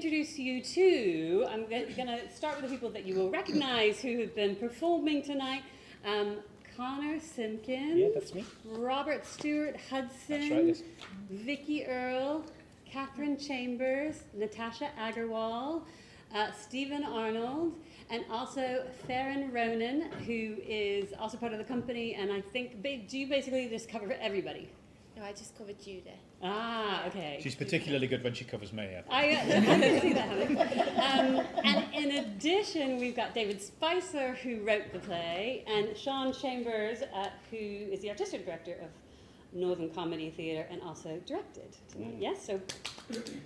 introduce you to, I'm going to start with the people that you will recognize who have been performing tonight. Connor Simpkin. Yeah, that's me. Robert Stewart Hudson. That's right, yes. Vicky Earle. Catherine Chambers. Natasha Agarwal. Steven Arnold. And also Farron Ronan, who is also part of the company. And I think, do you basically just cover everybody? No, I just covered Judah. Ah, okay. She's particularly good when she covers me. I see that happening. And in addition, we've got David Spicer, who wrote the play, and Sean Chambers, who is the artistic director of Northern Comedy Theatre and also directed tonight. Yes, so thank you.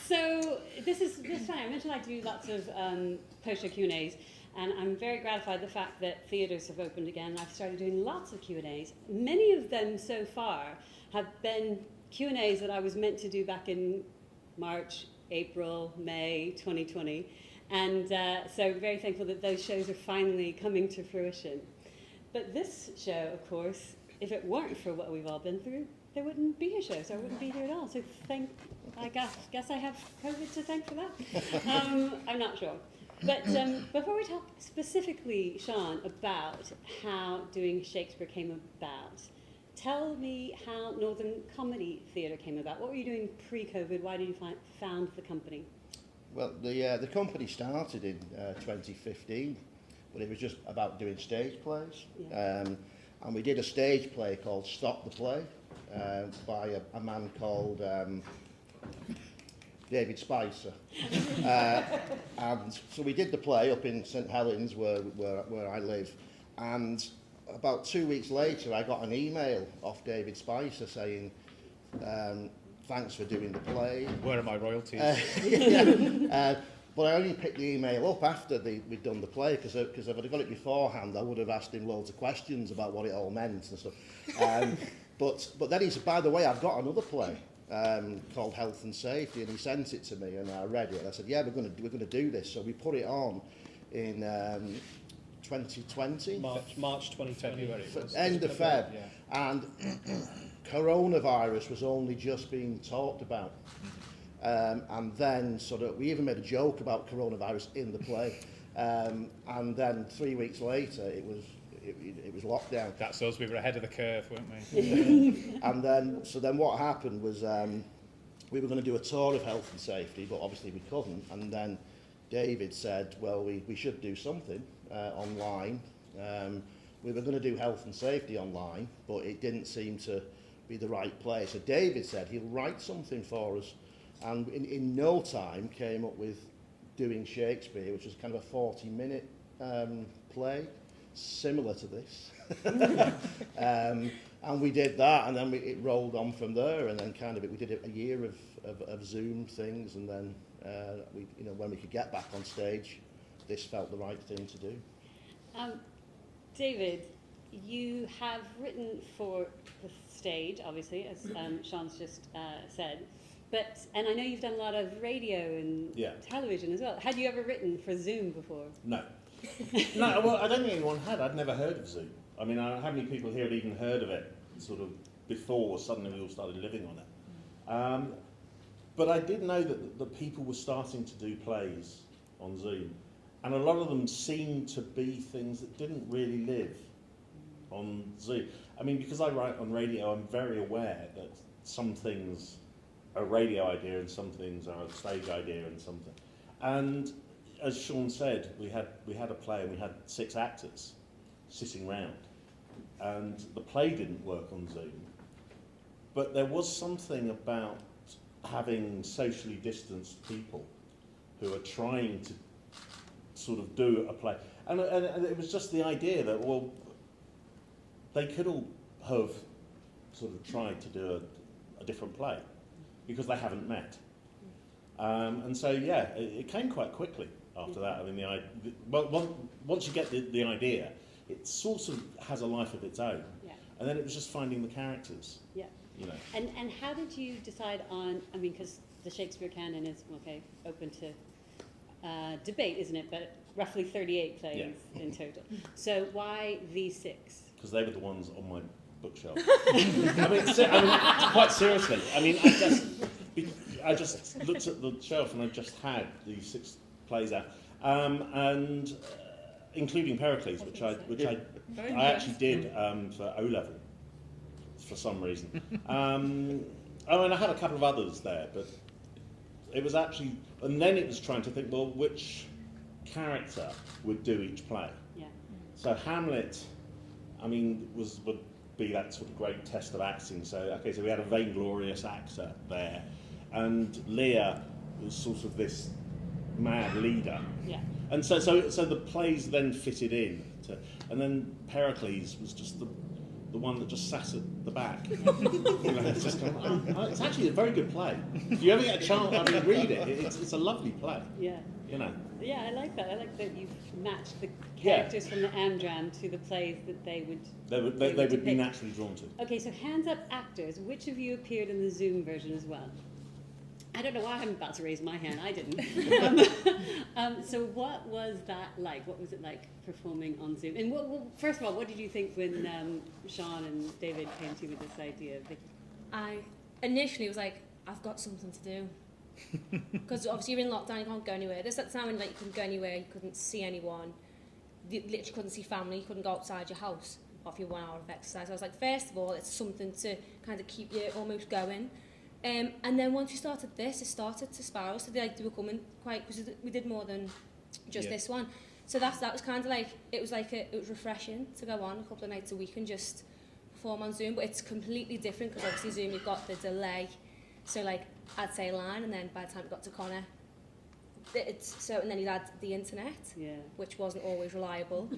So this time I mentioned I do lots of post-show Q&As. And I'm very gratified the fact that theatres have opened again. I've started doing lots of Q&As. Many of them so far have been Q&As that I was meant to do back in March, April, May 2020. And so very thankful that those shows are finally coming to fruition. But this show, of course, if it weren't for what we've all been through, there wouldn't be a show, so I wouldn't be here at all. So I guess I have COVID to thank for that. I'm not sure. But before we talk specifically, Sean, about how Doing Shakespeare came about, tell me how Northern Comedy Theatre came about. What were you doing pre-COVID? Why did you found the company? Well, the company started in 2015, but it was just about doing stage plays. Yeah. And we did a stage play called Stop the Play by a man called David Spicer. And so we did the play up in St Helens where I live, and about 2 weeks later I got an email off David Spicer saying thanks for doing the play. Where are my royalties? But I only picked the email up after we'd done the play, because if I'd got it beforehand I would have asked him loads of questions about what it all meant and stuff. But then he said, by the way, I've got another play called Health and Safety, and he sent it to me and I read it and I said, yeah, we're going to do this. So we put it on in 2020. March 2020. February. End of Feb. Yeah. And coronavirus was only just being talked about. And then we even made a joke about coronavirus in the play. And then 3 weeks later it was lockdown. That's us. We were ahead of the curve, weren't we? And then what happened was we were going to do a tour of health and safety, but obviously we couldn't. And then David said, well, we should do something online. We were going to do health and safety online, but it didn't seem to be the right place. So David said he'll write something for us, and in no time came up with Doing Shakespeare, which was kind of a 40-minute play, similar to this. And we did that, and then it rolled on from there, and then we did a year of Zoom things, and then when we could get back on stage, this felt the right thing to do. David, you have written for the stage, obviously, as Sean's just said, and I know you've done a lot of radio and television as well. Had you ever written for Zoom before? No. No, well, I don't think anyone had. I'd never heard of Zoom. I mean, how many people here had even heard of it sort of before suddenly we all started living on it? But I did know that people were starting to do plays on Zoom, and a lot of them seemed to be things that didn't really live on Zoom. I mean, because I write on radio, I'm very aware that some things are a radio idea and some things are a stage idea and something. And as Sean said, we had a play and we had 6 actors sitting round, and the play didn't work on Zoom, but there was something about having socially distanced people who are trying to sort of do a play, and it was just the idea that, well, they could all have sort of tried to do a different play because they haven't met. And so, yeah, it came quite quickly after that. I mean, once you get the idea, it sort of has a life of its own. Yeah. And then it was just finding the characters. Yeah. You know. And how did you decide on, I mean, because the Shakespeare canon is, open to debate, isn't it? But roughly 38 plays in total. So why these 6? Because they were the ones on my bookshelf. Quite seriously. I mean, I just looked at the shelf and I just had these 6 plays out, and including Pericles, which I actually did for O level for some reason. And I had a couple of others there, but it was actually, and then it was trying to think, well, which character would do each play. Yeah. So Hamlet, I mean, would be that sort of great test of acting. So okay, so we had a vainglorious actor there, and Lear was sort of this mad leader. Yeah. And so the plays then fitted in, and then Pericles was just the one that just sat at the back. It's just kind of, it's actually a very good play. If you ever get a chance, I mean, read it. It's a lovely play. Yeah. Yeah, I like that. I like that you've matched the characters from the am-dram to the plays that they would be naturally drawn to. Okay, so hands up actors. Which of you appeared in the Zoom version as well? I don't know why I'm about to raise my hand. I didn't. So what was that like? What was it like performing on Zoom? And first of all, what did you think when Sean and David came to you with this idea? I initially was like, I've got something to do. Because obviously you're in lockdown, you can't go anywhere. There's that time when you couldn't go anywhere, you couldn't see anyone, you literally couldn't see family, you couldn't go outside your house off your 1 hour of exercise. I was like, first of all, it's something to kind of keep you almost going. And then once you started this, it started to spiral. So they were coming quite, because we did more than just this one. So that was kind of like, it was refreshing to go on a couple of nights a week and just perform on Zoom. But it's completely different because obviously Zoom, you've got the delay. So I'd say a line, and then by the time it got to Connor, and then you'd add the internet, which wasn't always reliable,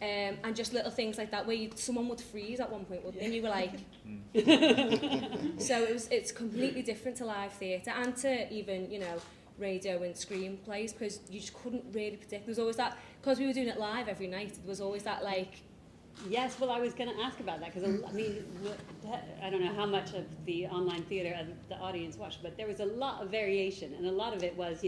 and just little things like that where someone would freeze at one point, and you were like, so it's completely different to live theatre and to even radio and screenplays, because you just couldn't really predict. There was always that, because we were doing it live every night. There was always that Yes, well, I was going to ask about that because I mean, I don't know how much of the online theatre the audience watched, but there was a lot of variation, and a lot of it was,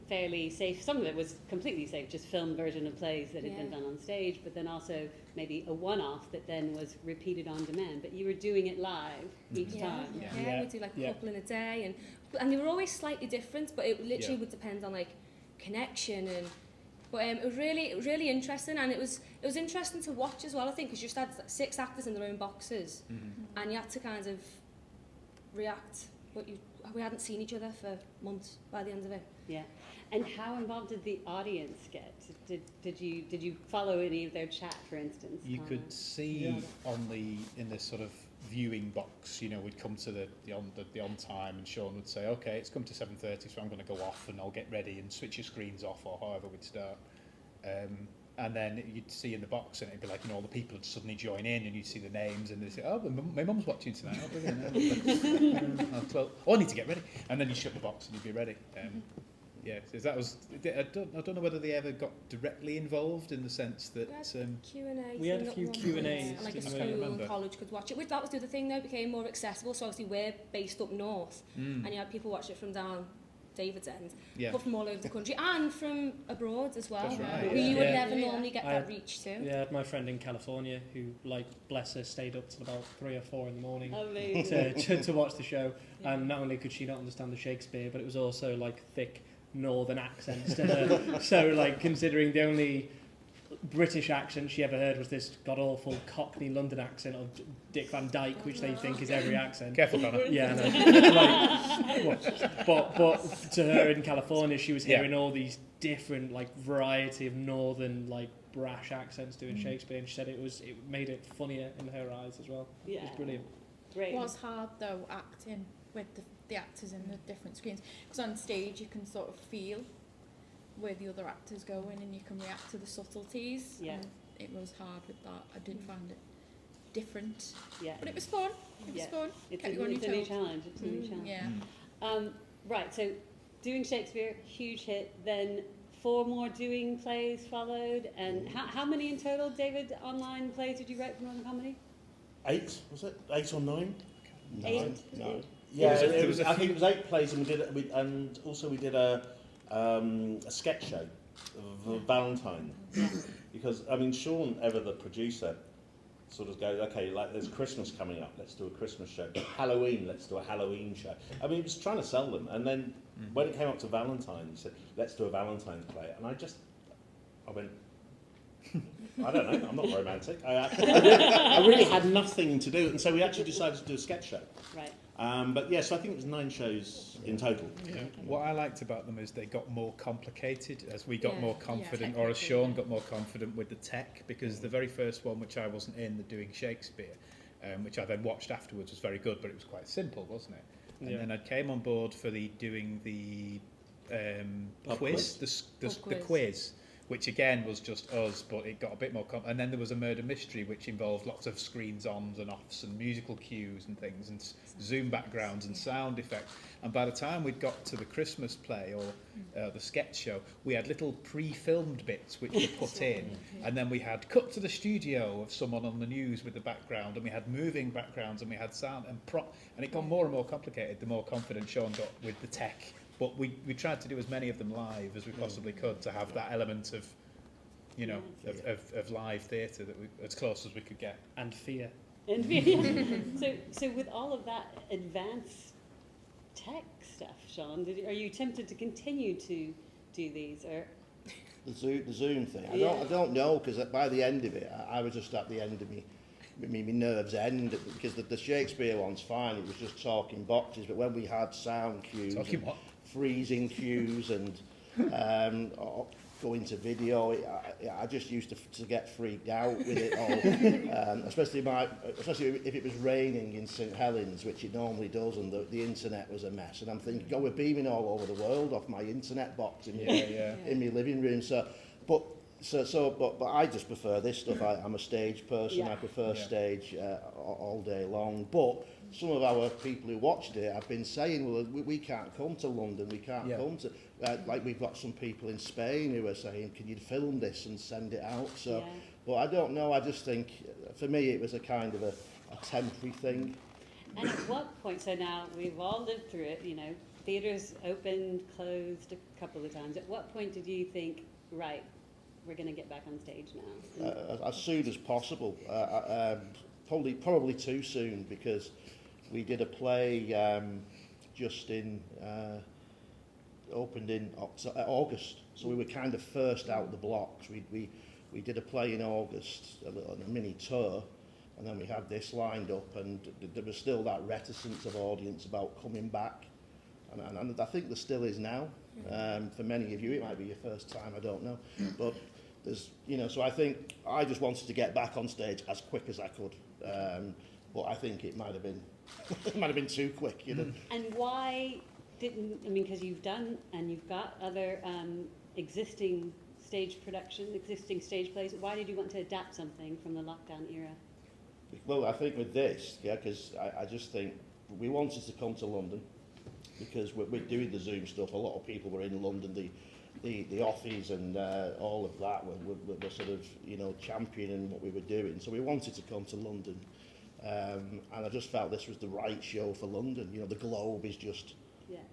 fairly safe. Some of it was completely safe, just film version of plays that had been done on stage, but then also maybe a one-off that then was repeated on demand. But you were doing it live each time. Yeah, we'd do a couple in a day, and they were always slightly different, but it literally would depend on connection and. But it was really interesting, and it was interesting to watch as well, I think, because you just had 6 actors in their own boxes, and you had to kind of react, but we hadn't seen each other for months by the end of it. Yeah. And how involved did the audience get? Did you follow any of their chat, for instance? You could see in this sort of viewing box, we'd come to the on time, and Sean would say, okay, it's come to 7:30, so I'm going to go off and I'll get ready and switch your screens off, or however we'd start. And then you'd see in the box, and it'd be like, all the people would suddenly join in, and you'd see the names, and they'd say, oh, my mum's watching tonight. Oh, brilliant. Well, I need to get ready. And then you shut the box and you'd be ready. Yeah, so that was. I don't know whether they ever got directly involved in the sense that Q&A. We had a few Q&As. And a school and college could watch it. That was the other thing, though. It became more accessible. So obviously we're based up north, and you had people watch it from down David's end, but from all over the country and from abroad as well. That's right. Who you would never normally get that reach to. Yeah, I had my friend in California who, bless her, stayed up till about 3 or 4 in the morning to watch the show. And not only could she not understand the Shakespeare, but it was also thick northern accents to her. So considering the only British accent she ever heard was this god-awful Cockney London accent of Dick Van Dyke, which they think is every accent. Careful, Connor. Yeah, I know. But to her in California, she was hearing all these different variety of northern brash accents doing Shakespeare, and she said it made it funnier in her eyes as well. Yeah. It was brilliant. Great. It was hard though, acting with the actors in the different screens, because on stage you can sort of feel where the other actors going, and you can react to the subtleties. Yeah. And it was hard with that. I did find it different. Yeah. But it was fun. It was fun. It's a new challenge. It's a new challenge. Yeah. Right, so Doing Shakespeare, huge hit. Then 4 more doing plays followed. And how many in total, David, online plays did you write for Northern Comedy? 8, was it? 8 or 9? 8? No. Yeah, I think it was 8 plays, and we did a sketch show of Valentine, because Sean, ever the producer, sort of go, okay, like there's Christmas coming up, let's do a Christmas show. Halloween, let's do a Halloween show. I mean, he was trying to sell them. And then when it came up to Valentine, he said, let's do a Valentine's play. And I went, I don't know, I'm not romantic. I really had nothing to do. And so we actually decided to do a sketch show. Right. But yeah, so I think it was 9 shows in total. Yeah. What I liked about them is they got more complicated as we got Yeah. more confident, or as Sean got more confident with the tech, because the very first one, which I wasn't in, the Doing Shakespeare, which I then watched afterwards, was very good, but it was quite simple, wasn't it? And Yeah. then I came on board for doing the quiz, the quiz, which again was just us, but it got a bit more and then there was a murder mystery, which involved lots of screens ons and offs and musical cues and things, and zoom backgrounds and sound effects. And by the time we'd got to the Christmas play or the sketch show, we had little pre-filmed bits which were put in, and then we had cut to the studio of someone on the news with the background, and we had moving backgrounds, and we had sound and prop, and it got more and more complicated the more confident Sean got with the tech. But we tried to do as many of them live as we possibly could, to have that element of, you know, of live theatre that as close as we could get. And fear. And yeah. So with all of that advanced tech stuff, Sean, are you tempted to continue to do these, or? The Zoom thing. I Yeah. don't know, because by the end of it, I was just at the end of my nerves end, because the Shakespeare one's fine. It was just talking boxes, but when we had sound cues, Talking what? freezing cues, and going to video, I just used to get freaked out with it all. Especially if it was raining in St Helens, which it normally does, and the internet was a mess. And I'm thinking, we're beaming all over the world off my internet box in my living room. But I just prefer this stuff. I'm a stage person. Yeah. I prefer stage all day long. But some of our people who watched it have been saying, well, we can't come to London. We can't come to... like we've got some people in Spain who are saying, can you film this and send it out? So, but I don't know. I just think, for me, it was a kind of a temporary thing. And at what point, so now we've all lived through it, you know, theatres opened, closed a couple of times. At what point did you think, right, we're going to get back on stage now? As soon as possible. Probably too soon, because we did a play opened in August, so we were kind of first out the blocks. We did a play in August, a mini tour, and then we had this lined up, and there was still that reticence of audience about coming back, and I think there still is now. For many of you, it might be your first time, I don't know, but there's, you know, so I think I just wanted to get back on stage as quick as I could, but I think it might have been too quick, you know. And why didn't, I mean, because you've done, and you've got other existing stage plays, why did you want to adapt something from the lockdown era? Well, I think with this, because I just think we wanted to come to London, because we're doing the Zoom stuff. A lot of people were in London, the Offies and all of that were sort of, you know, championing what we were doing. So we wanted to come to London, and I just felt this was the right show for London. You know, the Globe is just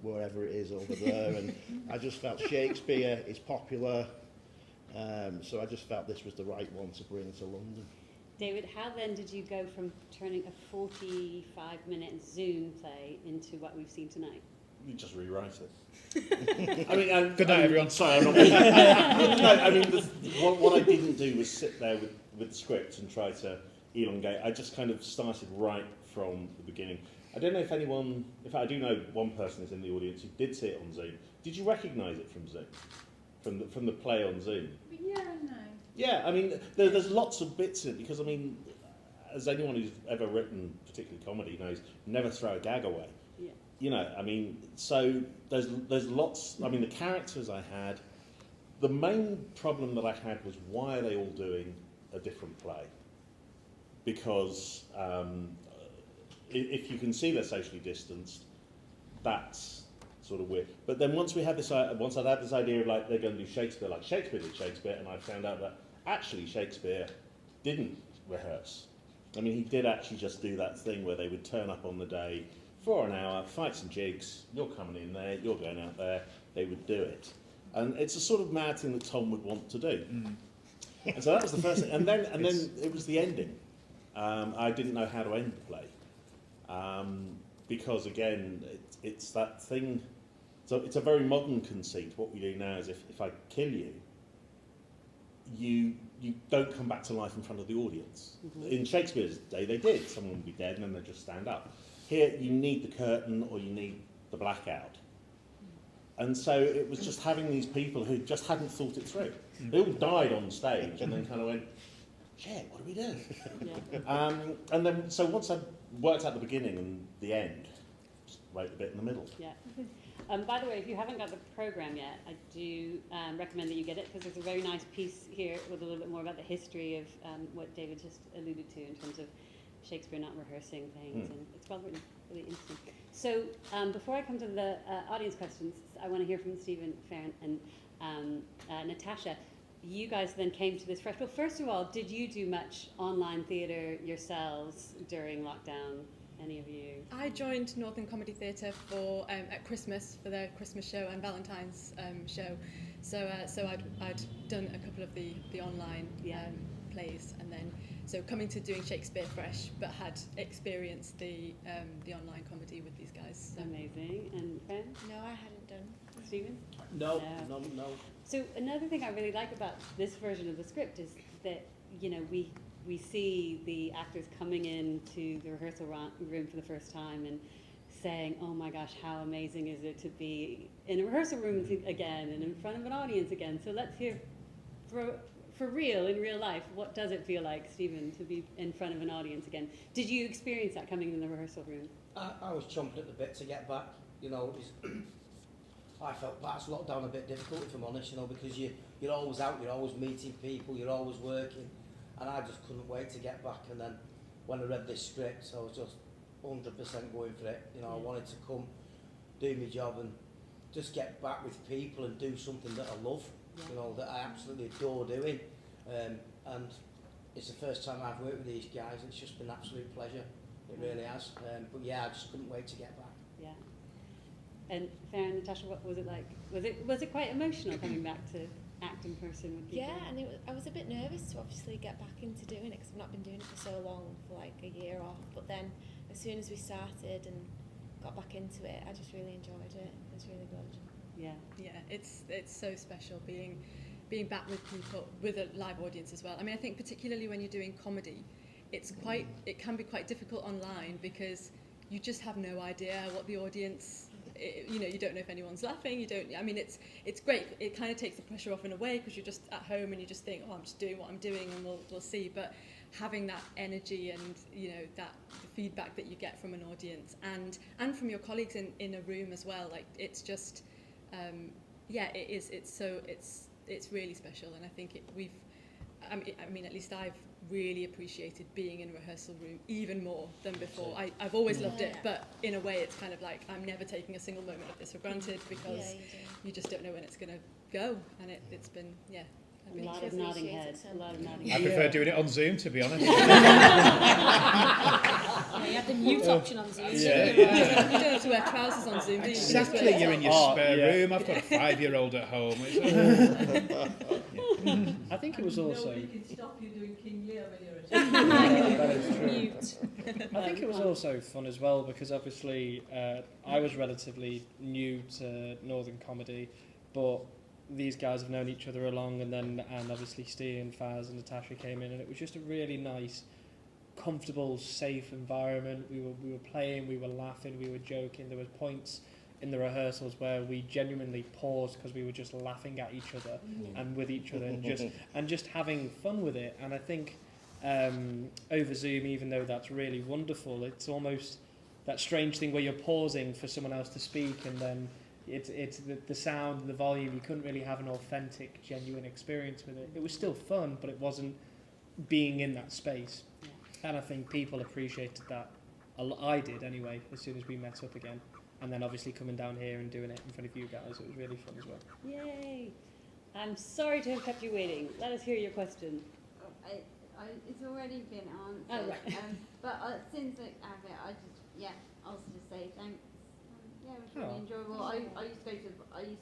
wherever it is over there, and I just felt Shakespeare is popular, so I just felt this was the right one to bring to London. David, how then did you go from turning a 45-minute Zoom play into what we've seen tonight? You just rewrite it. I mean, Good night, everyone. Sorry, I'm not. No, I mean, what I didn't do was sit there with the script and try to elongate. I just kind of started right from the beginning. I don't know if anyone, in fact, I do know one person is in the audience who did see it on Zoom. Did you recognise it from Zoom, from the play on Zoom? Yeah, no. Yeah, I mean, there's lots of bits in it, because I mean, as anyone who's ever written particularly comedy knows, never throw a gag away. Yeah. You know, I mean, so there's lots. I mean, the characters I had. The main problem that I had was, why are they all doing a different play? Because if you can see they're socially distanced, that's sort of weird. But then once I'd had this idea of like they're going to do Shakespeare like Shakespeare did Shakespeare, and I found out that actually Shakespeare didn't rehearse. I mean, he did actually just do that thing where they would turn up on the day for an hour, fight some jigs, you're coming in there, you're going out there, they would do it. And it's a sort of mad thing that Tom would want to do. And so that was the first thing. And then it was the ending. I didn't know how to end the play. Because again, it's that thing, so it's a very modern conceit. What we do now is if I kill you, you don't come back to life in front of the audience. In Shakespeare's day, they did. Someone would be dead and then they'd just stand up. Here, you need the curtain or you need the blackout. And so it was just having these people who just hadn't thought it through. They all died on stage and then kind of went, shit, what do we do? Yeah. And then, so once I worked out the beginning and the end, just wrote the bit in the middle. Yeah. By the way, if you haven't got the programme yet, I do recommend that you get it, because there's a very nice piece here with a little bit more about the history of what David just alluded to in terms of Shakespeare not rehearsing things, and it's well written, really interesting. So before I come to the audience questions, I want to hear from Steven, Farron, and Natasha. You guys then came to this fresh. Well, first of all, did you do much online theatre yourselves during lockdown? Any of you? I joined Northern Comedy Theatre for at Christmas for their Christmas show and Valentine's show. So I'd done a couple of the online plays, and then so coming to doing Shakespeare fresh, but had experienced the online comedy with these guys. So. Amazing. And Fran? No, I hadn't done. Stephen? No. So another thing I really like about this version of the script is that, you know, we see the actors coming into the rehearsal room for the first time and saying, oh my gosh, how amazing is it to be in a rehearsal room again and in front of an audience again. So let's hear, for real, in real life, what does it feel like, Stephen, to be in front of an audience again? Did you experience that coming in the rehearsal room? I was chomping at the bit to get back. You know, I felt that's lockdown a bit difficult, if I'm honest, you know, because you're always out, you're always meeting people, you're always working. And I just couldn't wait to get back. And then when I read this script, I was just 100% going for it. You know, I wanted to come, do my job, and just get back with people and do something that I love. You know, that I absolutely adore doing. And it's the first time I've worked with these guys. It's just been an absolute pleasure. It really has. But yeah, I just couldn't wait to get back. Yeah. And Farron, Natasha, what was it like? Was it quite emotional coming back to act in person with people? Yeah, and I was a bit nervous to obviously get back into doing it, because I've not been doing it for so long, for like a year off. But then as soon as we started and got back into it, I just really enjoyed it. It was really good. Yeah. Yeah, it's so special being back with people, with a live audience as well. I mean, I think particularly when you're doing comedy, it can be quite difficult online, because you just have no idea what the audience, you know, you don't know if anyone's laughing, I mean, it's great. It kind of takes the pressure off in a way, because you're just at home and you just think, oh, I'm just doing what I'm doing and we'll see. But having that energy and, you know, that the feedback that you get from an audience and from your colleagues in a room as well, like, it's just, it's really special. And I think I mean, at least I've really appreciated being in a rehearsal room even more than before. I've always loved it, but in a way it's kind of like I'm never taking a single moment of this for granted, because you just don't know when it's going to go. And it's been, a lot of nodding heads. I prefer doing it on Zoom, to be honest. You have the mute option on Zoom. You don't have to wear trousers on Zoom, do you? Exactly, you're in your spare room. I've got a 5-year-old at home. I think it was also... Nobody can stop you doing King Lear when you're That is true. Mute. I think it was also fun as well, because obviously I was relatively new to Northern Comedy, but these guys have known each other along, and obviously Steve and Faz and Natasha came in, and it was just a really nice, comfortable, safe environment. We were playing, we were laughing, we were joking. There was points in the rehearsals where we genuinely paused because we were just laughing at each other and with each other and just having fun with it. And I think over Zoom, even though that's really wonderful, it's almost that strange thing where you're pausing for someone else to speak, and then it's the sound and the volume. You couldn't really have an authentic, genuine experience with it. It was still fun, but it wasn't being in that space. And I think people appreciated that. I did anyway, as soon as we met up again. And then obviously coming down here and doing it in front of you guys, it was really fun as well. Yay! I'm sorry to have kept you waiting. Let us hear your question. It's already been answered. Oh, right. But since I have it, I'll just say thanks. Yeah, it was really enjoyable. I used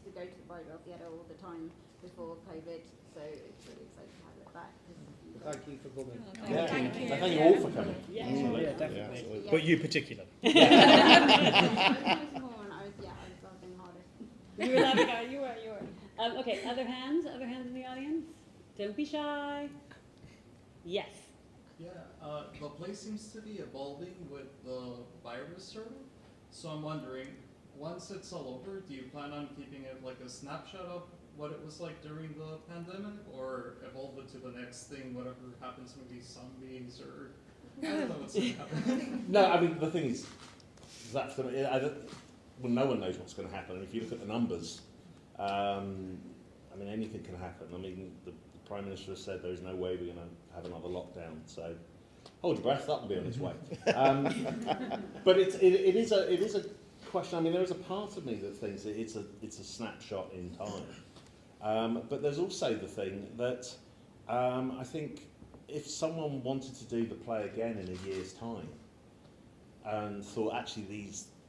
to go to the Bridewell Theatre all the time before COVID, so it's really exciting to have it back, because Thank you for coming. Yeah. Thank you. Thank you all for coming. Yeah, Yeah, definitely. absolutely. But you particularly. I was more and I was laughing harder. You were laughing out. You were. Okay, other hands in the audience? Don't be shy. Yes. Yeah, the place seems to be evolving with the virus sort of. So I'm wondering, once it's all over, do you plan on keeping it like a snapshot of what it was like during the pandemic, or evolve it to the next thing, whatever happens, maybe zombies, or I don't know what's going to happen. No, I mean, the thing is, that's the, well, no one knows what's going to happen. And if you look at the numbers, I mean, anything can happen. I mean, the Prime Minister has said there is no way we're going to have another lockdown. So hold your breath, that will be on its way. But it is a question. I mean, there is a part of me that thinks that it's a snapshot in time. But there's also the thing that I think if someone wanted to do the play again in a year's time and thought actually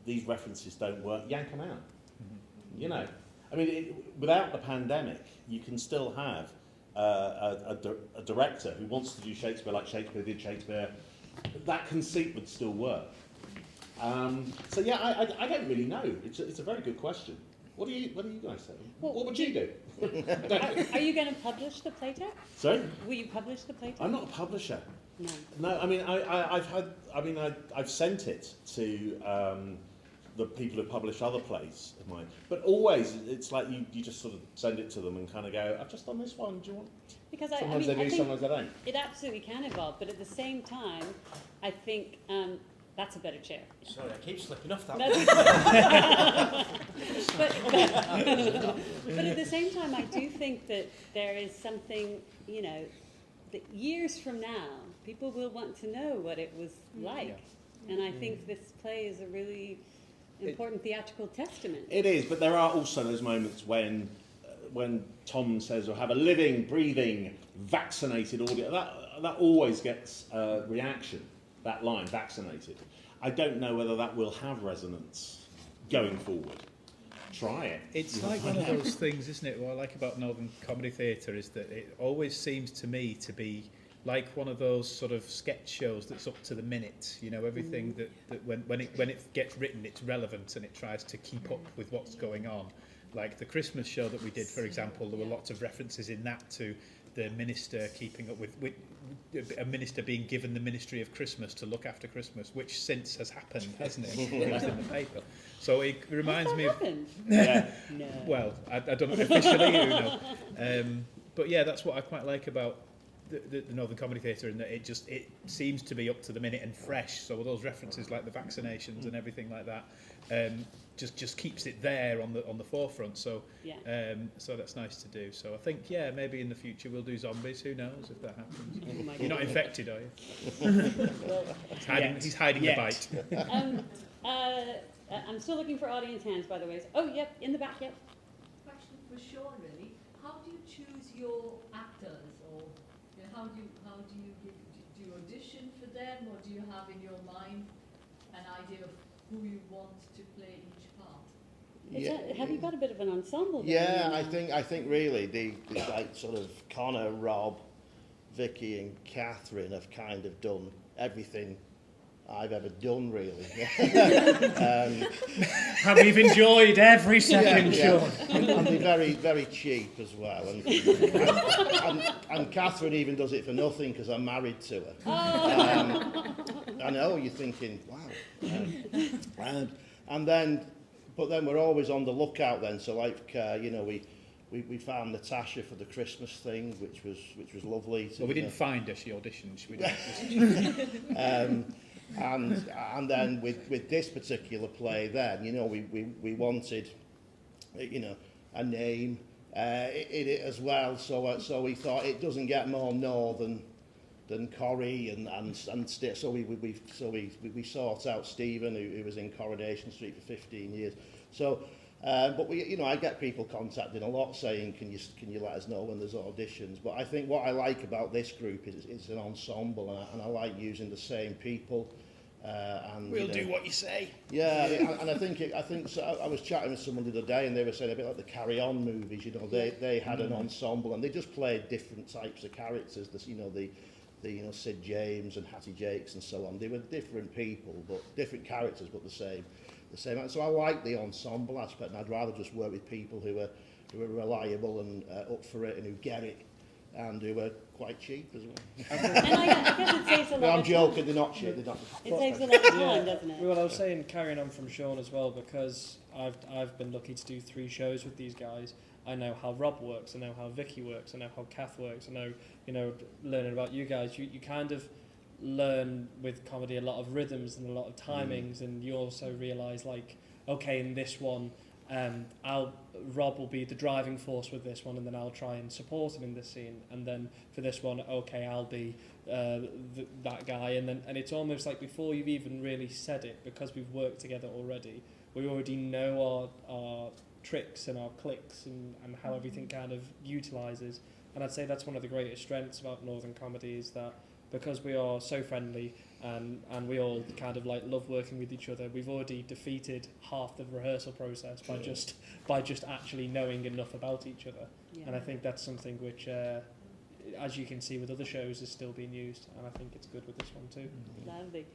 these references don't work, yank them out. Mm-hmm. You know, I mean, without the pandemic, you can still have a director who wants to do Shakespeare like Shakespeare did Shakespeare. That conceit would still work. So yeah, I don't really know. It's a very good question. What do you guys say? Well, what would you do? Are you going to publish the playtext? Sorry? Will you publish the playtext? I'm not a publisher. No. No, I mean I've sent it to the people who publish other plays of mine, but always it's like you just sort of send it to them and kind of go, I've just done this one. Do you want? Because sometimes I they do, think sometimes they don't. it absolutely can evolve, but at the same time, I think that's a better chair. Sorry, I keep slipping off that No. one. but at the same time, I do think that there is something, you know, that years from now, people will want to know what it was like. Yeah. And I think this play is a really important theatrical testament. It is, but there are also those moments when Tom says, "Or have a living, breathing, vaccinated audience." That always gets a reaction. That line, vaccinated. I don't know whether that will have resonance going forward. Try it. It's like one of those things, isn't it? What I like about Northern Comedy Theatre is that it always seems to me to be like one of those sort of sketch shows that's up to the minute. You know, everything that when it gets written, it's relevant and it tries to keep up with what's going on. Like the Christmas show that we did, for example, there were lots of references in that to the minister keeping up with a minister being given the ministry of Christmas to look after Christmas, which since has happened, hasn't it? It was in the paper. So it reminds me of... Yeah. No. Well, I don't know officially, who knows. But yeah, that's what I quite like about the Northern Comedy Theatre, in that it seems to be up to the minute and fresh. So those references like the vaccinations and everything like that just keeps it there on the forefront. So so that's nice to do. So I think maybe in the future we'll do zombies. Who knows if that happens? Oh You're not infected, are you? He's hiding the bite. I'm still looking for audience hands, by the way. Oh, yep, in the back, yep. Question for Sean, really. How do you choose your actors, or how do you do you audition for them, or do you have in your mind an idea of who you want to play each part? Have you got a bit of an ensemble? Yeah, I think really the like sort of Connor, Rob, Vicky, and Catherine have kind of done everything I've ever done, really. And we've enjoyed every second, Sean. And they're very, very cheap as well. And Catherine even does it for nothing because I'm married to her. I know, you're thinking, wow. But then we're always on the lookout then. So like, we found Natasha for the Christmas thing, which was lovely. Well, we didn't find her, she auditioned. And then with this particular play then, we wanted, a name in it as well. So we thought it doesn't get more northern than Corrie and so we sought out Steven, who was in Coronation Street for 15 years. So but I get people contacting a lot saying, can you let us know when there's auditions? But I think what I like about this group is it's an ensemble, and I like using the same people And We'll do what you say. Yeah, and I think so. I was chatting with someone the other day, and they were saying a bit like the Carry On movies. You know, they had an ensemble, and they just played different types of characters. The Sid James and Hattie Jakes and so on. They were different people, but different characters, but the same. So I like the ensemble aspect, and I'd rather just work with people who are reliable and up for it, and who get it, and who are quite cheap as well. And I guess it saves a lot. I'm joking. They're not cheap. They're not. It saves a lot of time, doesn't it? Well, I was saying, carrying on from Sean as well, because I've been lucky to do 3 shows with these guys. I know how Rob works, I know how Vicky works, I know how Kath works, I know, learning about you guys, you kind of learn with comedy a lot of rhythms and a lot of timings, and you also realise, like, okay, in this one, Rob will be the driving force with this one, and then I'll try and support him in this scene, and then for this one, okay, I'll be that guy, and it's almost like before you've even really said it, because we've worked together already, we already know our tricks and our clicks and how everything kind of utilises. And I'd say that's one of the greatest strengths about Northern Comedy, is that because we are so friendly and we all kind of like love working with each other, we've already defeated half the rehearsal process by just actually knowing enough about each other. Yeah. And I think that's something which, as you can see with other shows, is still being used, and I think it's good with this one too. Lovely.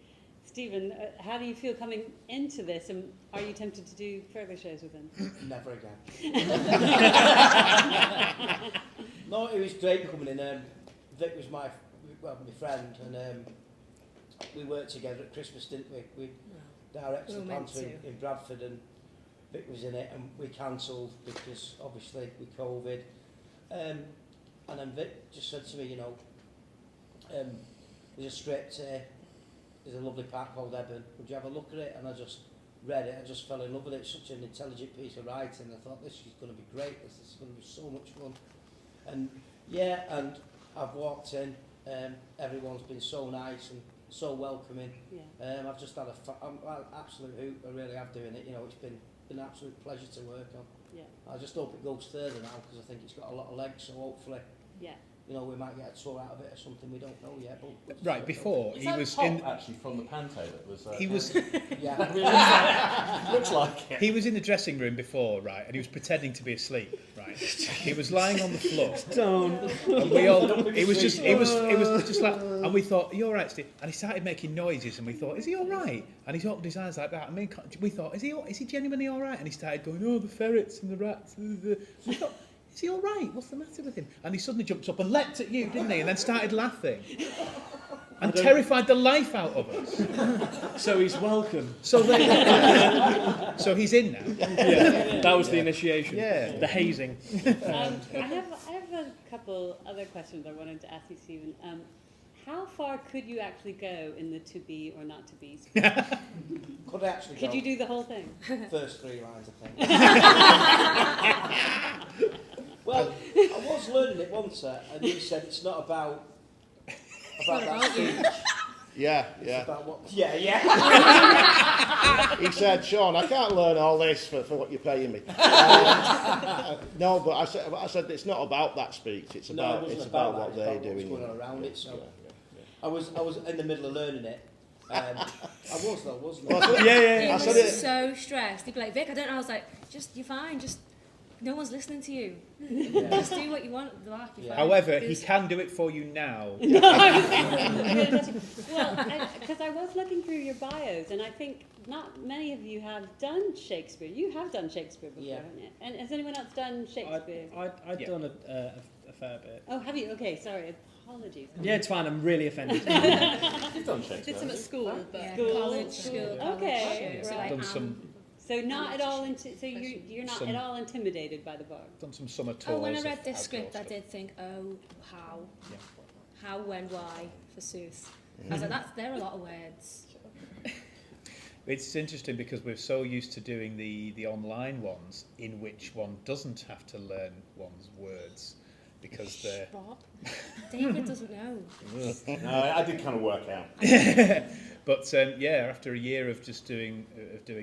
Stephen, how do you feel coming into this, and are you tempted to do further shows with him? Never again. No, it was great coming in. Vic was my friend, and we worked together at Christmas, didn't we? We directed the Panther in Bradford, and Vic was in it, and we cancelled because obviously with COVID. And then Vic just said to me, you know, there's a script here. There's a lovely part called Eben. Would you have a look at it? And I just read it. I just fell in love with it. It's such an intelligent piece of writing. I thought, this is going to be great. This is going to be so much fun. And yeah, and I've walked in. Everyone's been so nice and so welcoming. Yeah. I've just had I'm absolute hoot. I really have doing it. You know, it's been an absolute pleasure to work on. Yeah. I just hope it goes further now, because I think it's got a lot of legs. So hopefully, you know, we might get a tour out of it or something. We don't know yet. But right, before he was in actually from the Panto that was. He was. Yeah. Looks like it. He was in the dressing room before, right, and he was pretending to be asleep, right. He was lying on the floor. And we all. It was just like, and we thought, "Are you all right, Steve?" And he started making noises, and we thought, "Is he all right?" And he opened his eyes like that. I mean, we thought, "Is he genuinely all right?" And he started going, "Oh, the ferrets and the rats." We thought, is he all right? What's the matter with him? And he suddenly jumped up and leapt at you, didn't he? And then started laughing. And terrified the life out of us. So he's welcome. So he's in now. Yeah, that was the initiation. Yeah. The hazing. I have a couple other questions I wanted to ask you, Stephen. How far could you actually go in the to be or not to be? Could you do the whole thing? First 3 lines, I think. Well, I was learning it once, and you said it's not about that speech. Yeah. It's about what? He said, Sean, I can't learn all this for what you're paying me. No, but I said it's not about that speech. It's about what they're doing. What's going on around it. So I was in the middle of learning it. I was though, wasn't I? He was so stressed. He'd be like, Vic, I don't know. I was like, you're fine. No one's listening to you. Just do what you want at the back. However, he can do it for you now. Well, because I was looking through your bios, and I think not many of you have done Shakespeare. You have done Shakespeare before, haven't you? And has anyone else done Shakespeare? I've done a fair bit. Oh, have you? Okay, sorry. Apologies. Yeah, it's fine. I'm really offended. You've done Shakespeare. Did some at school, but college. Okay. Right. Done some. So not at all. So you're not at all intimidated by the bar. Done some summer tours. Oh, when I read this script, I did think, how, when, why, forsooth. I was like, there are a lot of words. It's interesting because we're so used to doing the online ones in which one doesn't have to learn one's words because they're. Bob. David doesn't know. No, I did kind of work out. But after a year of just doing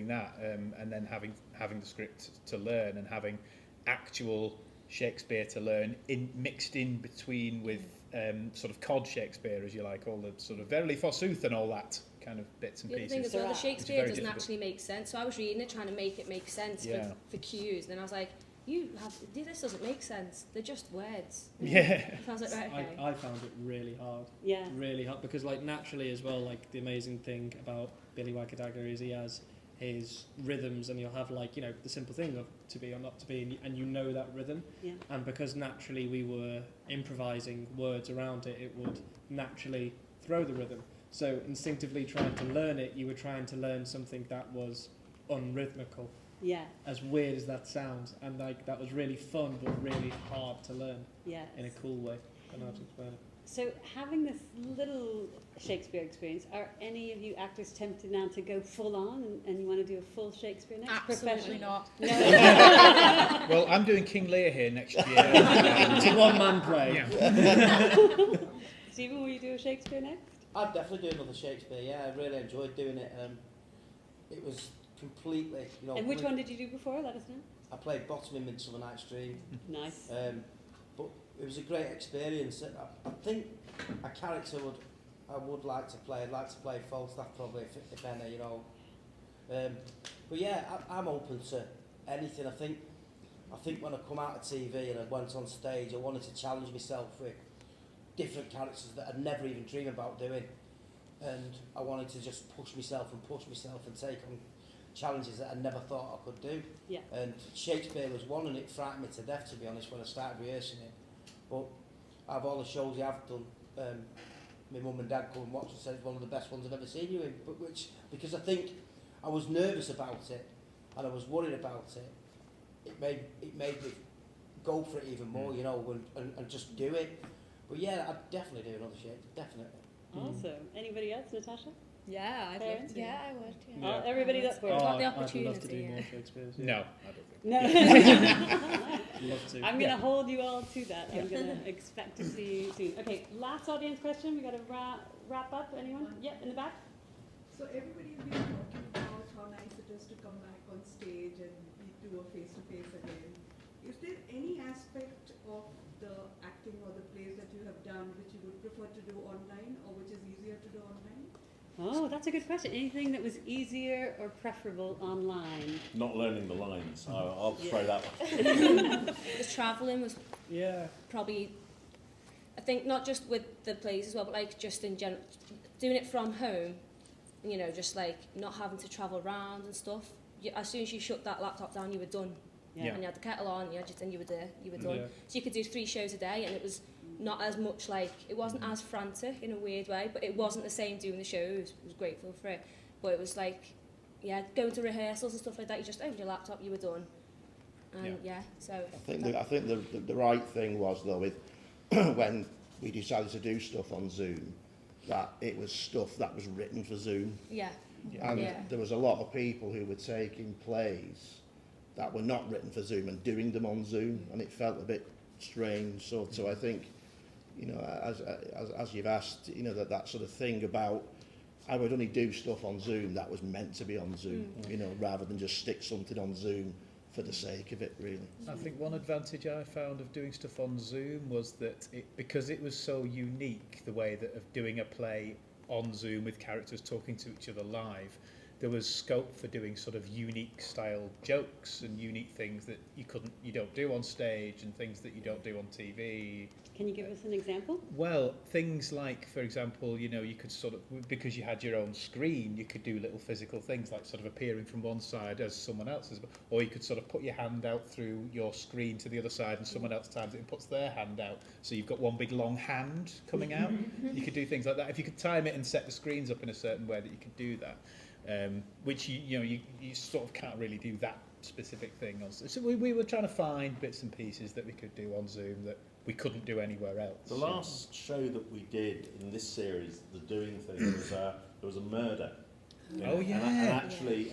that, and then having the script to learn and having actual Shakespeare to learn mixed in between with sort of cod Shakespeare, as you like, all the sort of verily forsooth and all that kind of bits and The other pieces. thing as well, the It's Shakespeare very doesn't difficult. actually make sense. So I was reading it, trying to make it make sense Yeah. for cues. Then I was like, this doesn't make sense. They're just words. Yeah. So I was like, right, okay. I found it really hard. Yeah. Really hard, because like naturally as well, like the amazing thing about Billy Wackadagger is he has his rhythms, and you'll have like, you know, the simple thing of to be or not to be, and you know that rhythm. Yeah. And because naturally we were improvising words around it, it would naturally throw the rhythm. So instinctively trying to learn it, you were trying to learn something that was unrhythmical. Yeah. As weird as that sounds, and like that was really fun but really hard to learn Yeah. in a cool way. I don't know how to explain it. So having this little Shakespeare experience, are any of you actors tempted now to go full on and you want to do a full Shakespeare next? Absolutely not. No. Well, I'm doing King Lear here next year. It's a one-man play. Yeah. Stephen, will you do a Shakespeare next? I'd definitely do another Shakespeare, yeah, I really enjoyed doing it. It was completely, you know... And which one did you do before? Let us know. I played Bottom in Midsummer Night's Dream. Nice. But it was a great experience. I think a character I would like to play. I'd like to play Falstaff probably, if any, you know. But yeah, I'm open to anything. I think when I come out of TV and I went on stage, I wanted to challenge myself with different characters that I'd never even dreamed about doing. And I wanted to just push myself and take on challenges that I never thought I could do. Yeah. And Shakespeare was one, and it frightened me to death, to be honest, when I started rehearsing it. But out of all the shows I've done, my mum and dad come and watch and said it's one of the best ones I've ever seen you in. But because I think I was nervous about it and I was worried about it, it made me go for it even more, you know, and just do it. But yeah, I'd definitely do another Shakespeare, definitely. Awesome. Anybody else, Natasha? Yeah, I'd love to. Yeah, I would. Yeah. Oh, everybody's up for it. Got the I'd love opportunity, to do yeah. more Shakespeare's. No, I don't think. No. Love to. I'm going to hold you all to that. I'm going to expect to see you soon. Okay, last audience question. We got to wrap up. Anyone? Yep, in the back. So everybody's been talking about how nice it is to come back on stage and do a face-to-face again. Is there any aspect of the acting or the plays that you have done which you would prefer to do online or which is easier to do online? Oh, that's a good question. Anything that was easier or preferable online? Not learning the lines. I'll throw that one. The travelling was probably, I think, not just with the plays as well, but like just in general, doing it from home, you know, just like not having to travel around and stuff. As soon as you shut that laptop down, you were done. Yeah. And you had the kettle on, and you were there, you were done. Yeah. So you could do 3 shows a day, and it was not as much like, it wasn't as frantic in a weird way, but it wasn't the same doing the shows. I was grateful for it. But it was like, yeah, going to rehearsals and stuff like that, you just opened your laptop, you were done. And so... I think the right thing was, though, with when we decided to do stuff on Zoom, that it was stuff that was written for Zoom. Yeah. And there was a lot of people who were taking plays that were not written for Zoom and doing them on Zoom, and it felt a bit strange. So I think, you know, as you've asked, you know, that sort of thing about, I would only do stuff on Zoom that was meant to be on Zoom, you know, rather than just stick something on Zoom for the sake of it, really. I think one advantage I found of doing stuff on Zoom was that because it was so unique, the way that of doing a play on Zoom with characters talking to each other live, there was scope for doing sort of unique style jokes and unique things that you don't do on stage, and things that you don't do on TV. Can you give us an example? Well, things like, for example, you know, you could sort of, because you had your own screen, you could do little physical things like sort of appearing from one side as someone else's, or you could sort of put your hand out through your screen to the other side and someone else times it and puts their hand out. So you've got one big long hand coming out. You could do things like that. If you could time it and set the screens up in a certain way that you could do that. Which you sort of can't really do that specific thing. So we were trying to find bits and pieces that we could do on Zoom that we couldn't do anywhere else. The last show that we did in this series, the Doing thing, was there was a murder. Oh yeah. And actually,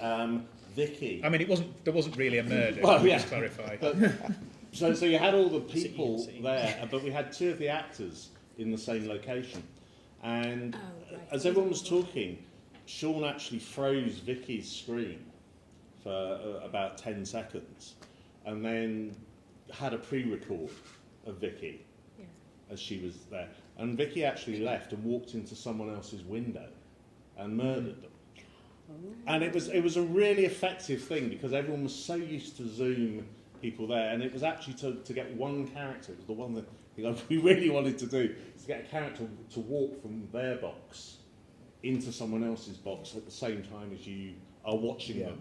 Vicky. I mean, there wasn't really a murder. Well, yeah. Just clarify. So you had all the people there, but we had 2 of the actors in the same location, and as everyone was talking, Sean actually froze Vicky's screen for about 10 seconds and then had a pre-record of Vicky as she was there. And Vicky actually left and walked into someone else's window and murdered them. And it was a really effective thing because everyone was so used to Zoom people there, and it was actually to get one character. It was the one that we really wanted to do, is to get a character to walk from their box into someone else's box at the same time as you are watching them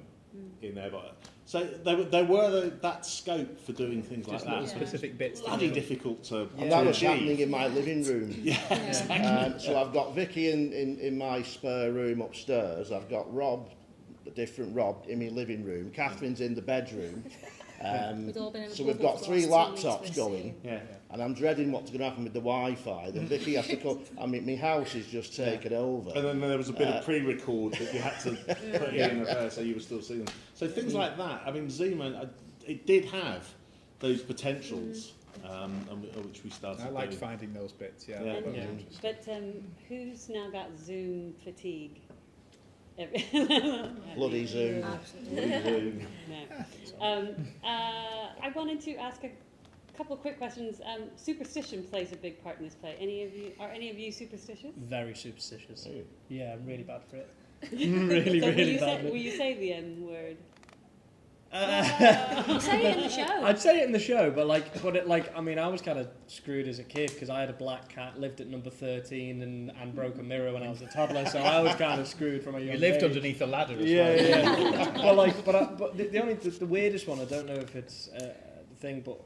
in their box. So there were that scope for doing things Just like that. little specific bits. Bloody difficult to And that was achieve. happening in my living room. Exactly. So I've got Vicky in my spare room upstairs. I've got Rob, a different Rob, in my living room. Catherine's in the bedroom. So we've got 3 laptops going, and I'm dreading what's going to happen with the Wi-Fi. Then Vicky has to come. I mean, my house is just taken over. And then there was a bit of pre-record that you had to put in so you were still seeing them. So things like that. I mean, Zoom, it did have those potentials, which we started. I liked doing. finding those bits. Yeah. Yeah. That was Yeah. interesting. But who's now got Zoom fatigue? Bloody Zoom. Bloody Zoom. No. I wanted to ask a couple of quick questions. Superstition plays a big part in this play. Are any of you superstitious? Very superstitious. Oh. Yeah, I'm really bad for it. really, So really bad. will you say the M word? You say it in the show. I'd say it in the show, but I mean, I was kind of screwed as a kid because I had a black cat, lived at number 13, and broke a mirror when I was a toddler, so I was kind of screwed from a young You lived age. underneath a ladder as well. Yeah. but the weirdest one, I don't know if it's the thing, but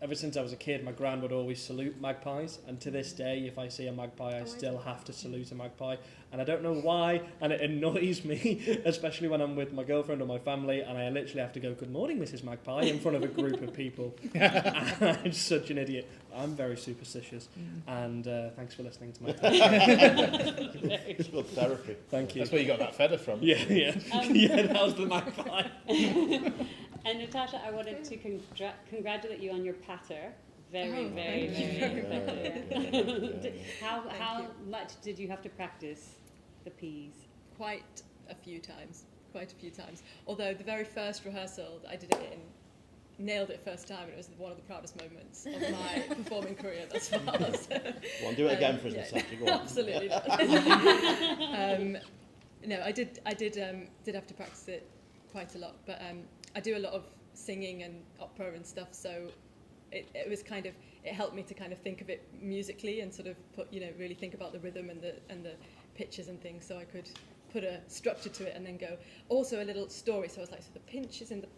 ever since I was a kid, my gran would always salute magpies, and to this day, if I see a magpie, I still have to salute a magpie, and I don't know why, and it annoys me, especially when I'm with my girlfriend or my family, and I literally have to go, "Good morning, Mrs. Magpie," in front of a group of people. I'm such an idiot. I'm very superstitious, and thanks for listening to my It's good therapy. Thank you. That's where you got that feather from. Yeah. Yeah, that was the magpie. And Natasha, I wanted to congratulate you on your patter. Very, very, thank you very effective. How much did you have to practice the P's? Quite a few times. Although the very first rehearsal that I did it in, nailed it first time, and it was one of the proudest moments of my performing career thus far. So, Well, do it again for us, Natasha. Go on. Absolutely not. No, I did have to practice it quite a lot, but I do a lot of singing and opera and stuff, so it was kind of, it helped me to kind of think of it musically and sort of really think about the rhythm and the pitches and things, so I could put a structure to it and then go, also a little story. So I was like, so the pinch is in the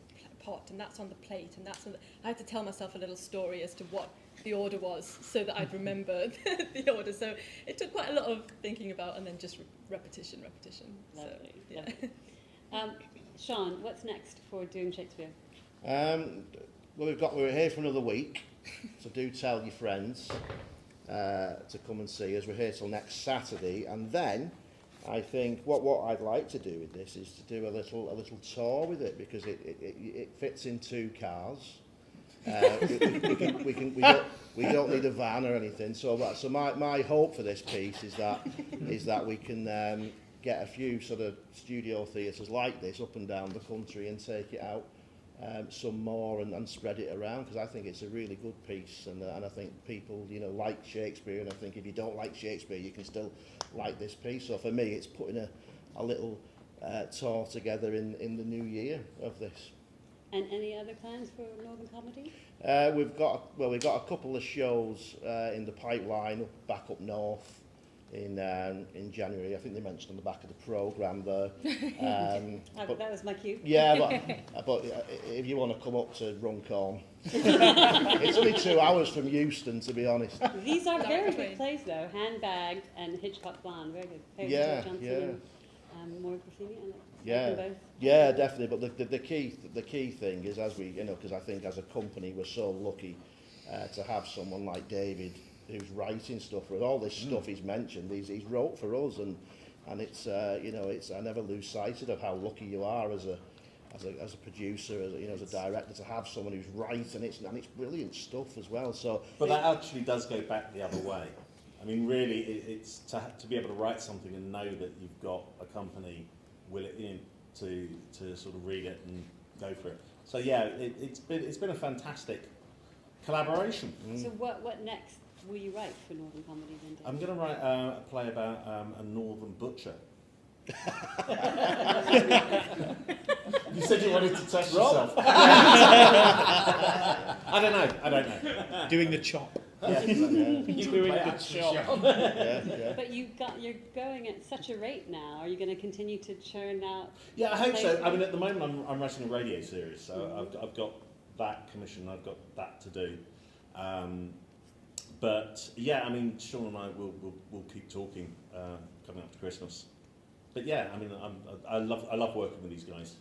pot and that's on the plate and that's on the, I had to tell myself a little story as to what the order was so that I'd remember the order. So it took quite a lot of thinking about and then just repetition. Lovely, So, yeah. lovely. Sean, what's next for Doing Shakespeare? Well, we're here for another week, so do tell your friends to come and see us. We're here till next Saturday, and then I think what I'd like to do with this is to do a little tour with it, because it fits in 2 cars. We don't need a van or anything. So my hope for this piece is that we can get a few sort of studio theatres like this up and down the country and take it out some more and spread it around, because I think it's a really good piece, and I think people like Shakespeare, and I think if you don't like Shakespeare you can still like this piece. So for me it's putting a little tour together in the new year of this. And any other plans for Northern Comedy? We've got a couple of shows in the pipeline back up north in January. I think they mentioned on the back of the programme there. That was my cue. Yeah, but if you want to come up to Runcorn, it's only 2 hours from Euston, to be honest. These are very good plays, though. Handbagged and Hitchcock Blonde, very good. Yeah, Johnson yeah. And Maureen Graffiti, I like Yeah, them both. yeah, definitely. But the key thing is, as we, because I think as a company we're so lucky to have someone like David who's writing stuff for us. All this stuff he's mentioned, he's wrote for us, and it's it's, I never lose sight of how lucky you are as a producer, as a director, to have someone who's right, and it's brilliant stuff as well. So, but that actually does go back the other way. I mean, really, it's to be able to write something and know that you've got a company willing to sort of read it and go for it. So yeah, it's been a fantastic collaboration. So what next will you write for Northern Comedy then? I'm going to write a play about a northern butcher. You said you wanted to test yourself. I don't know. Doing the chop. Yeah. Doing the chop. Yeah. But you're going at such a rate now. Are you going to continue to churn out? Yeah, I hope so. plays? I mean, at the moment, I'm writing a radio series, so I've got that commission. I've got that to do. But yeah, I mean, Sean and I will keep talking coming up to Christmas. But yeah, I mean, I love working with these guys,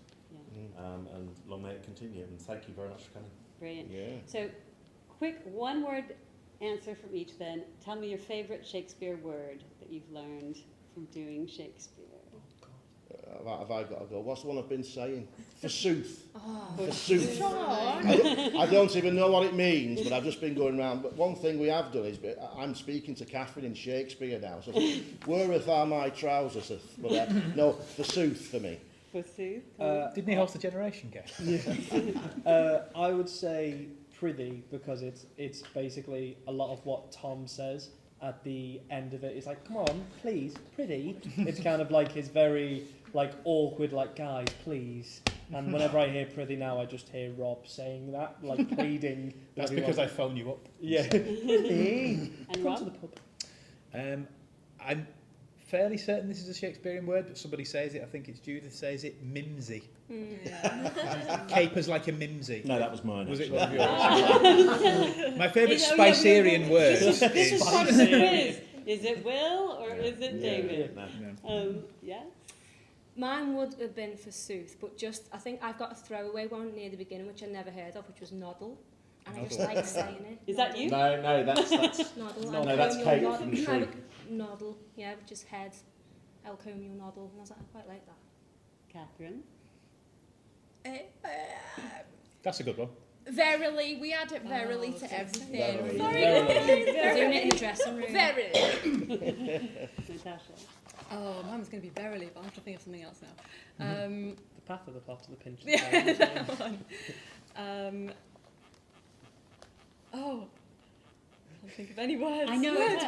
and long may it continue. And thank you very much for coming. Brilliant. Yeah. So, quick one-word answer from each. Then tell me your favourite Shakespeare word that you've learned from doing Shakespeare. Have I got to go? What's the one I've been saying? Forsooth. Oh, Forsooth. Sean. I don't even know what it means, but I've just been going around. But one thing we have done is I'm speaking to Catherine in Shakespeare now. So, wherewith are my trousers? But, no, forsooth for me. Forsooth. Didn't he host the Generation game? I would say prithee, because it's basically a lot of what Tom says at the end of it. It's like, come on, please, prithee. It's kind of like his very like awkward, like, guys, please. And whenever I hear prithee now, I just hear Rob saying that, like pleading. That's everyone. because I phone you up. Yeah. Prithee. And Come Rob? to the pub. I'm fairly certain this is a Shakespearean word, but somebody says it. I think it's Judith says it. Mimsy. Capers like a mimsy. No, that was mine. Was it actually. one of yours? My favourite Spicerian word. This is part of the quiz. Is it Will or is it David? No. Yeah. Mine would have been forsooth, but just, I think I've got a throwaway one near the beginning, which I never heard of, which was noddle. And I just like saying it. Is that you? No, that's Noddle. no, that's Kate from Shrew. Noddle, yeah, which is head. Elcomial noddle. And I was like, I quite like that. Catherine. That's a good one. Verily, we add it verily to everything. Verily. Sorry. They're doing it in the dressing room. Verily. Natasha. Oh, mine was going to be verily, but I have to think of something else now. The path of the plot to the pinch. Yeah, that one. Oh, I can't think of any words. I know. Words.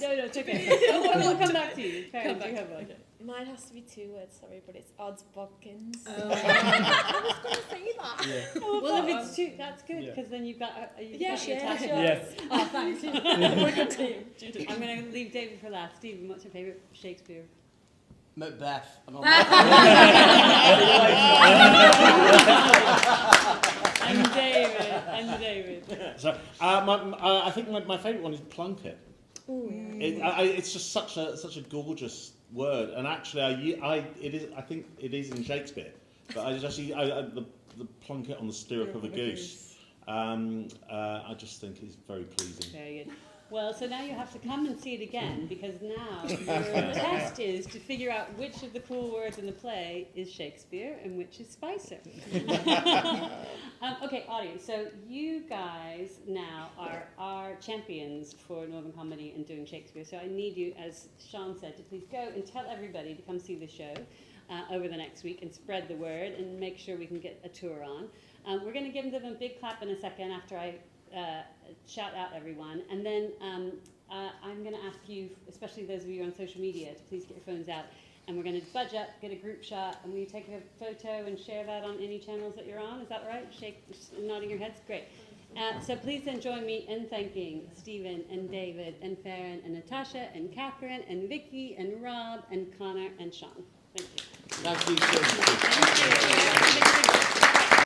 No, it's okay. We'll come back to you. Karen, do you have one? Mine has to be 2 words, sorry, but it's odds bodkins. Oh. I was going to say that. Yeah. Well, if it's 2, that's good, Yeah. because then you've got your Yes, Natasha. Yes. Oh, thanks. We're a good team. I'm going to leave David for last. Stephen, what's your favourite Shakespeare? Macbeth. And David. So, I think my favourite one is Plunkett. Oh, yeah. It's just such a gorgeous word, and actually, I think it is in Shakespeare, but the plunket on the stirrup of a goose. I just think is very pleasing. Very good. Well, so now you have to come and see it again, because now your test is to figure out which of the cool words in the play is Shakespeare and which is Spicer. Okay, audience, so you guys now are our champions for Northern Comedy and doing Shakespeare. So I need you, as Sean said, to please go and tell everybody to come see the show over the next week and spread the word and make sure we can get a tour on. We're going to give them a big clap in a second after I shout out everyone, and then I'm going to ask you, especially those of you on social media, to please get your phones out, and we're going to budge up, get a group shot, and will you take a photo and share that on any channels that you're on? Is that right? Nodding your heads? Great. So please then join me in thanking Steven and David and Farron and Natasha and Catherine and Vicky and Rob and Connor and Sean. Thank you. Thank you. Thank you.